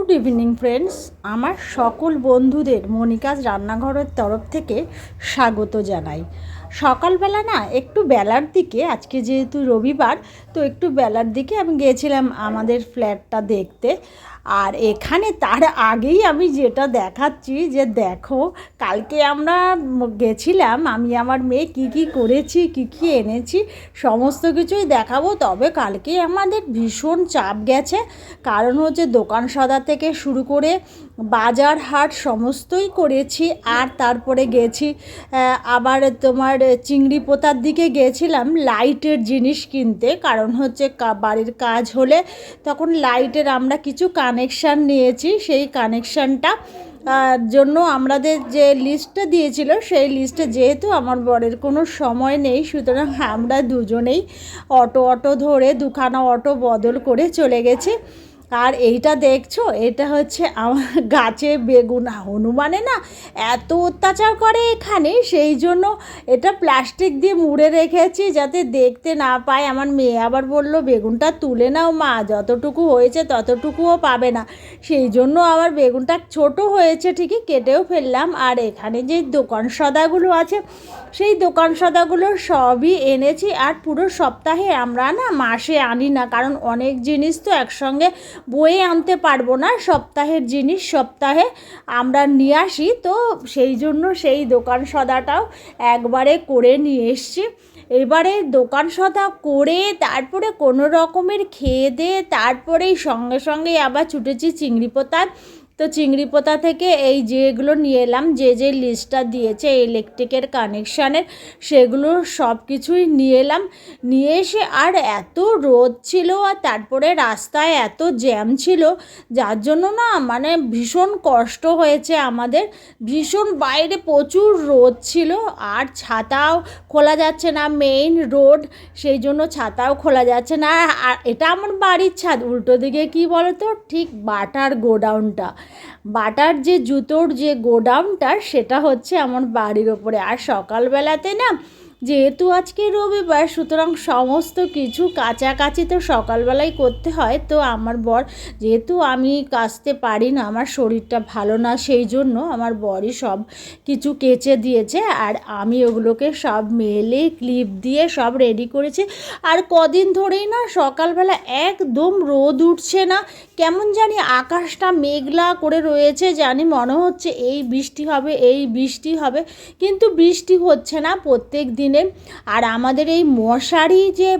Good evening friends, আমার সকল বন্ধুদের মনিকাজ রান্নাঘরের তরফ থেকে স্বাগত জানাই। সকালবেলা না একটু বেলার দিকে, আজকে যেহেতু রবিবার, তো একটু বেলার দিকে আমি গিয়েছিলাম আমাদের ফ্ল্যাটটা দেখতে। আর এখানে তার আগেই আমি যেটা দেখাচ্ছি, যে দেখো কালকে আমরা গেছিলাম, আমি আমার মেয়ে কী কী করেছি, কী কী এনেছি সমস্ত কিছুই দেখাবো। তবে কালকে আমাদের ভীষণ চাপ গেছে, কারণ হচ্ছে দোকান সদা থেকে শুরু করে বাজার হাট সমস্তই করেছি। আর তারপরে গেছি আবার তোমার চিংড়ি পোতার দিকে গেছিলাম লাইটের জিনিস কিনতে, কারণ হচ্ছে বাড়ির কাজ হলে তখন লাইটের আমরা কিছু কানেকশান নিয়েছি। সেই কানেকশানটা জন্য আমাদের যে লিস্টটা দিয়েছিল, সেই লিস্টে যেহেতু আমার বরের কোনো সময় নেই, সুতরাং আমরা দুজনেই অটো ধরে দুখানা অটো বদল করে চলে গেছি। আর এইটা দেখছো, এটা হচ্ছে আমার গাছে বেগুন। হনুমানে না এত অত্যাচার করে এখানে, সেই জন্য এটা প্লাস্টিক দিয়ে মুড়ে রেখেছি যাতে দেখতে না পায়। আমার মেয়ে আবার বলল, বেগুনটা তুলে নাও মা, যতটুকু হয়েছে ততটুকুও পাবে না। সেই জন্য আবার বেগুনটা ছোট হয়েছে ঠিকই, কেটেও ফেললাম। আর এখানে যে দোকান সদাগুলো আছে, সেই দোকান সদাগুলো সবই এনেছি। আর পুরো সপ্তাহে আমরা না মাসে আনি না, কারণ অনেক জিনিস তো একসঙ্গে বয়ে আনতে পারবো না। সপ্তাহের জিনিস সপ্তাহে আমরা নিয়ে আসি, তো সেই জন্য সেই দোকান সদাটাও একবারে করে নিয়ে এসছি। এবারে দোকান সদা করে তারপরে কোনো রকমের খেয়ে দিয়ে তারপরেই সঙ্গে সঙ্গে আবার ছুটেছি চিংড়ি পোতায়। তো চিংড়ি পোতা থেকে এই যেগুলো নিয়ে এলাম, যে লিস্টটা দিয়েছে ইলেকট্রিকের কানেকশানের, সেগুলো সব কিছুই নিয়ে এলাম। নিয়ে এসে আর এত রোদ ছিল, আর তারপরে রাস্তায় এত জ্যাম ছিল, যার জন্য না মানে ভীষণ কষ্ট হয়েছে আমাদের। ভীষণ বাইরে প্রচুর রোদ ছিল, আর ছাতাও খোলা যাচ্ছে না, মেইন রোড, সেই জন্য ছাতাও খোলা যাচ্ছে না। আর এটা আমার বাড়ির ছাদ, উল্টো দিকে কী বলো তো, ঠিক বাটার গোডাউনটা, বাটার যে জুতোর যে গোডাউনটা, সেটা হচ্ছে আমার বাড়ির ওপরে। আর সকালবেলাতে না, যেহেতু আজকে রবিবার, সুতরাং সমস্ত কিছু কাচাকাচি তো সকালবেলাই করতে হয়। তো আমার বর, যেহেতু আমি কাচতে পারি না, আমার শরীরটা ভালো না, সেই জন্য আমার বরই সব কিছু কেচে দিয়েছে। আর আমি ওগুলোকে সব মেলে ক্লিপ দিয়ে সব রেডি করেছি। আর কদিন ধরেই না সকালবেলা একদম রোদ উঠছে না, কেমন জানি আকাশটা মেঘলা করে রয়েছে, জানি মনে হচ্ছে এই বৃষ্টি হবে, এই বৃষ্টি হবে, কিন্তু বৃষ্টি হচ্ছে না প্রত্যেক দিনে। আর আমাদের এই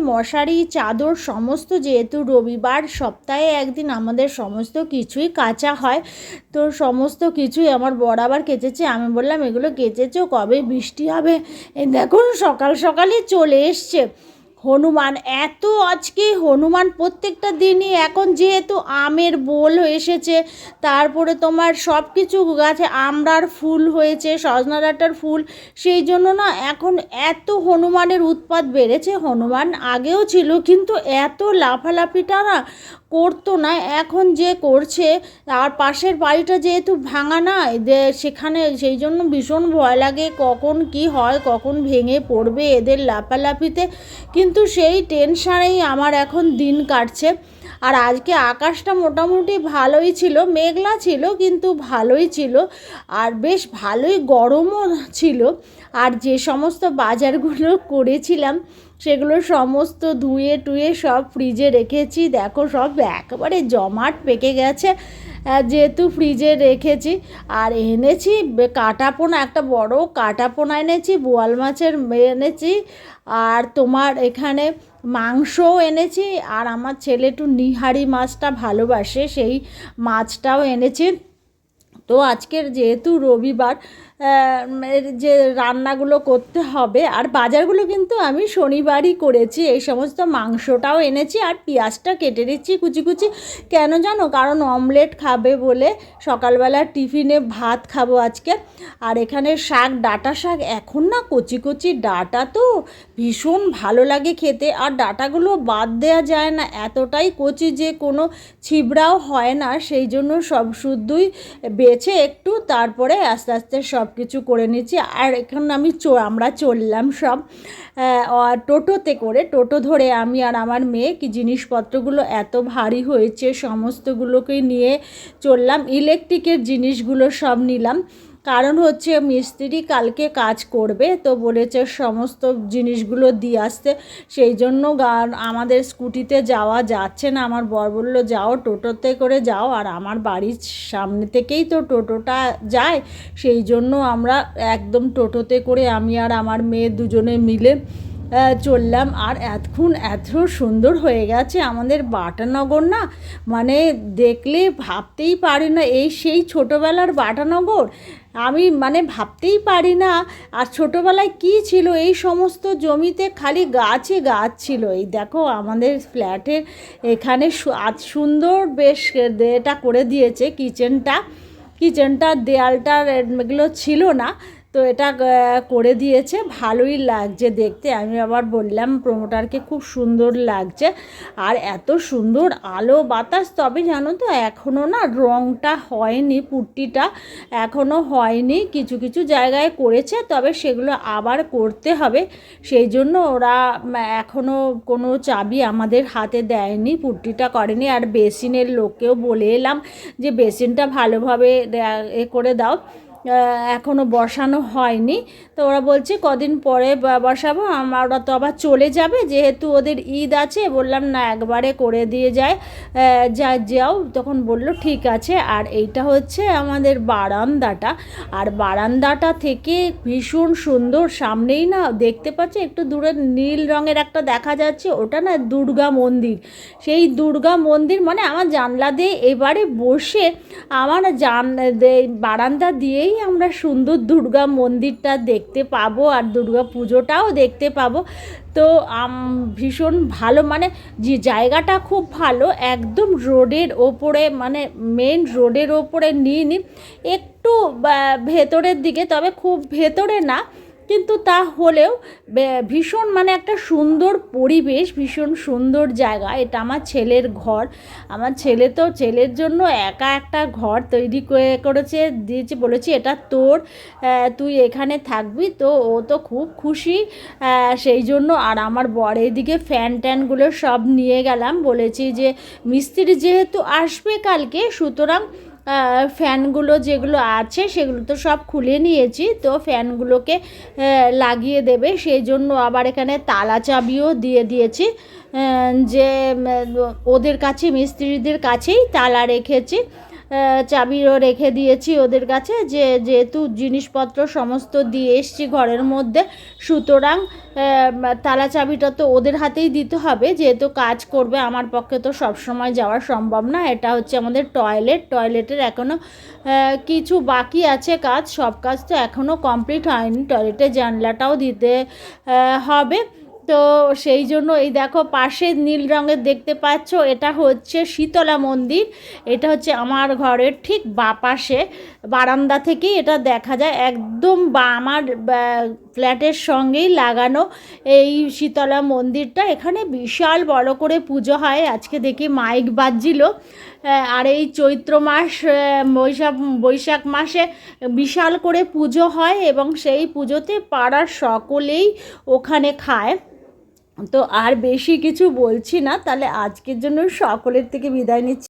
মশারি চাদর সমস্ত, যেহেতু রবিবার সপ্তাহে একদিন আমাদের সমস্ত কিছুই কাচা হয়, তো সমস্ত কিছুই আমার বর আবার কেচেছে। আমি বললাম, এগুলো কেচেছো, কবে বৃষ্টি হবে? এই দেখুন সকাল সকালই চলে এসছে হনুমান। এত আজকে হনুমান প্রত্যেকটা দিনই, এখন যেহেতু আমের বোল এসেছে, তারপরে তোমার সব কিছু গাছে আমড়ার ফুল হয়েছে, সজনা ডাঁটার ফুল, সেই জন্য না এখন এত হনুমানের উৎপাত বেড়েছে। হনুমান আগেও ছিল, কিন্তু এত লাফালাফিটা না করতো না, এখন যে করছে। আর পাশের বাড়িটা যেহেতু ভাঙা না, সেখানে সেই জন্য ভীষণ ভয় লাগে, কখন কি হয়, কখন ভেঙে পড়বে এদের লাফালাফিতে। কিন্তু সেই টেনশানেই আমার এখন দিন কাটছে। আর আজকে আকাশটা মোটামুটি ভালোই ছিল, মেঘলা ছিল কিন্তু ভালোই ছিল, আর বেশ ভালোই গরমও ছিল। আর যে সমস্ত বাজারগুলো করেছিলাম, সেগুলো সমস্ত ধুয়ে টুয়ে সব ফ্রিজে রেখেছি। দেখো সব একেবারে জমাট পেকে গেছে, যেহেতু ফ্রিজে রেখেছি। আর এনেছি কাটাপোনা, একটা বড় কাটাপোনা এনেছি, বোয়াল মাছের এনেছি, আর তোমার এখানে মাংসও এনেছি। আর আমার ছেলে একটু নিহারি মাছটা ভালোবাসে, সেই মাছটাও এনেছি। তো আজকের যেহেতু রবিবার, যে রান্নাগুলো করতে হবে, আর বাজারগুলো কিন্তু আমি শনিবারই করেছি। এই সমস্ত মাংসটাও এনেছি, আর পেঁয়াজটা কেটে দিচ্ছি কুচি কুচি। কেন জানো? কারণ অমলেট খাবে বলে, সকালবেলা টিফিনে ভাত খাবো আজকে। আর এখানে শাক, ডাঁটা শাক, এখন না কচি কচি ডাঁটা তো ভীষণ ভালো লাগে খেতে, আর ডাঁটাগুলো বাদ দেওয়া যায় না, এতটাই কচি যে কোনো ছিবড়াও হয় না। সেই জন্য সব শুদ্ধই বেছে একটু, তারপরে আস্তে আস্তে সব সব কিছু করে নিচ্ছি। আর এখন আমরা চললাম সব টোটোতে করে, টোটো ধরে আমি আর আমার মেয়ে কি জিনিসপত্রগুলো এত ভারী হয়েছে সমস্তগুলোকে নিয়ে চললাম। ইলেকট্রিকের জিনিসগুলো সব নিলাম, কারণ হচ্ছে মিস্ত্রি কালকে কাজ করবে, তো বলেছে সমস্ত জিনিসগুলো দিয়ে আসতে। সেই জন্য আমাদের স্কুটিতে যাওয়া যাচ্ছে না। আমার বর বলল যাও টোটোতে করে যাও, আর আমার বাড়ির সামনে থেকেই তো টোটোটা যায়, সেই জন্য আমরা একদম টোটোতে করে আমি আর আমার মেয়ে দুজনে মিলে চললাম। আর এখন এত সুন্দর হয়ে গেছে আমাদের বাটানগর না, মানে দেখলে ভাবতেই পারি না এই সেই ছোটোবেলার বাটানগর। আমি মানে ভাবতেই পারি না। আর ছোটোবেলায় কী ছিল, এই সমস্ত জমিতে খালি গাছই গাছ ছিল। এই দেখো আমাদের ফ্ল্যাটের এখানে আজ সুন্দর বেশ এটা করে দিয়েছে কিচেনটার দেয়ালটার এগুলো ছিল না, তো এটা করে দিয়েছে, ভালোই লাগছে দেখতে। আমি আবার বললাম প্রমোটারকে খুব সুন্দর লাগছে, আর এত সুন্দর আলো বাতাস। তবে জানো তো এখনও না রঙটা হয়নি, পুট্টিটা এখনও হয়নি, কিছু কিছু জায়গায় করেছে, তবে সেগুলো আবার করতে হবে। সেই জন্য ওরা এখনও কোনো চাবি আমাদের হাতে দেয়নি, পুট্টিটা করেনি। আর বেসিনের লোককেও বলে এলাম যে বেসিনটা ভালোভাবে করে দাও, এখনও বসানো হয়নি। তো ওরা বলছে কদিন পরে বসাবো। ওরা তো আবার চলে যাবে, যেহেতু ওদের ঈদ আছে। বললাম না একবারে করে দিয়ে যাও। তখন বলল ঠিক আছে। আর এইটা হচ্ছে আমাদের বারান্দাটা, আর বারান্দাটা থেকে ভীষণ সুন্দর, সামনেই না দেখতে পাচ্ছি একটু দূরে নীল রঙের একটা দেখা যাচ্ছে, ওটা না দুর্গা মন্দির। সেই দুর্গা মন্দির মানে আমার জানলা দিয়ে এবারে বসে আমার বারান্দা দিয়েই আমরা সুন্দর দুর্গা মন্দিরটা দেখতে পাবো, আর দুর্গা পুজোটাও দেখতে পাবো। তো ভীষণ ভালো, মানে যে জায়গাটা খুব ভালো, একদম রোডের ওপরে, মানে মেন রোডের ওপরে নিয়ে একটু ভেতরের দিকে, তবে খুব ভেতরে না, কিন্তু তা হলেও ভীষণ মানে একটা সুন্দর পরিবেশ, ভীষণ সুন্দর জায়গা। এটা আমার ছেলের ঘর। আমার ছেলে তো ছেলের জন্য একা একটা ঘর তৈরি করেছে, দিয়েছে, বলেছি এটা তোর, তুই এখানে থাকবি। তো ও তো খুব খুশি, সেই জন্য। আর আমার বর এইদিকে ফ্যান ট্যানগুলো সব নিয়ে গেলাম, বলেছি যে মিস্ত্রি যেহেতু আসবে কালকে, সুতরাং ফ্যানগুলো যেগুলো আছে সেগুলো তো সব খুলে নিয়েছি, তো ফ্যানগুলোকে লাগিয়ে দেবে। সেই জন্য আবার এখানে তালা চাবিও দিয়ে দিয়েছি, যে ওদের কাছে মিস্ত্রিদের কাছেই তালা রেখেছি, চাবিও রেখে দিয়েছি ওদের কাছে, যেহেতু জিনিসপত্র সমস্ত দিয়ে এসছি ঘরের মধ্যে, সুতরাং তালা চাবিটা তো ওদের হাতেই দিতে হবে, যেহেতু কাজ করবে। আমার পক্ষে তো সবসময় যাওয়া সম্ভব না। এটা হচ্ছে আমাদের টয়লেটের এখনও কিছু বাকি আছে কাজ, সব কাজ তো এখনও কমপ্লিট হয়নি। টয়লেটের জানলাটাও দিতে হবে। তো সেই জন্য এই দেখো পাশে নীল রঙের দেখতে পাচ্ছ, এটা হচ্ছে শীতলা মন্দির। এটা হচ্ছে আমার ঘরের ঠিক বাপাশে, বারান্দা থেকেই এটা দেখা যায়, একদম আমার ফ্ল্যাটের সঙ্গেই লাগানো এই শীতলা মন্দিরটা। এখানে বিশাল বড় করে পুজো হয়। আজকে দেখি মাইক বাজছিল। আর এই চৈত্র মাস, বৈশাখ মাসে বিশাল করে পুজো হয়, এবং সেই পুজোতে পাড়ার সকলেই ওখানে খায়। তো আর বেশি কিছু বলছি না, তাহলে আজকের জন্য সকলের থেকে বিদায় নিচ্ছি।